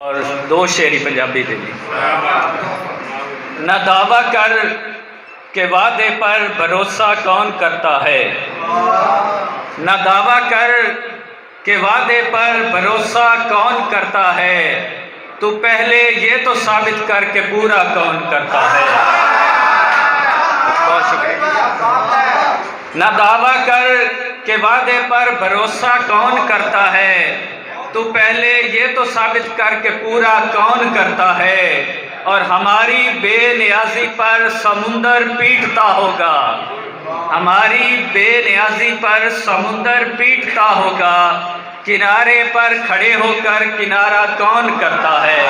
और दो शेरी पंजाबी दे दी। न दावा कर के वादे पर भरोसा कौन करता है, न दावा कर के वादे पर भरोसा कौन करता है, तू पहले ये तो साबित कर के पूरा कौन करता है। बहुत शुक्रिया। न दावा कर के वादे पर भरोसा कौन करता है, तू पहले ये तो साबित कर के पूरा कौन करता है। और हमारी बेनियाजी पर समुंदर पीटता होगा, हमारी बेनियाजी पर समुंदर पीटता होगा, किनारे पर खड़े होकर किनारा कौन करता है,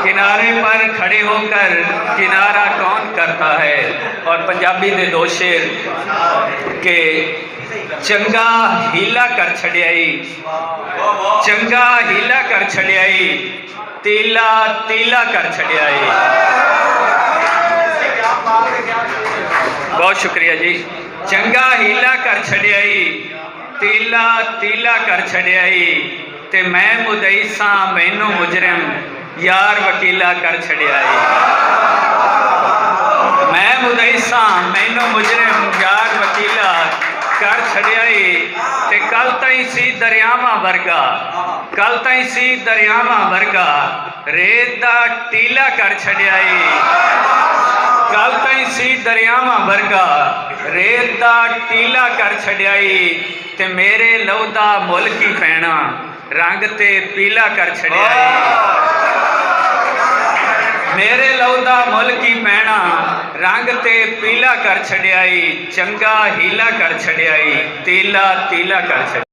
किनारे पर खड़े होकर किनारा कौन करता है। और पंजाबी दे दो शेर के चंगा हीला कर छड़ियाई, चंगा हीला कर छड़ियाई, तीला तीला कर छड़ियाई। बहुत शुक्रिया जी। चंगा हीला कर छड़ियाई, तीला तीला कर छड़ियाई, ते मैं मुदई सा मैनू मुजरिम यार वकीला कर छड़ियाई। मैं मुदई सा मैनू मुजरिम यार वकीला कर छड़ियाई, ते कल तई सी दरियावां वर्गा, कल तई सी दरियावां वर्गा, रेत दा टीला कर छड़ियाई। कल तई सी दरियावां वर्गा, रेत दा टीला कर छड़ियाई, ते मेरे लहू दा मुल की पैना रंग ते पीला कर छड़ियाई। मेरे लहू दा मुल की पैना रंग ते पीला कर छड़ियाई, चंगा हीला कर छड़ियाई, तीला तीला कर छड़ियाई।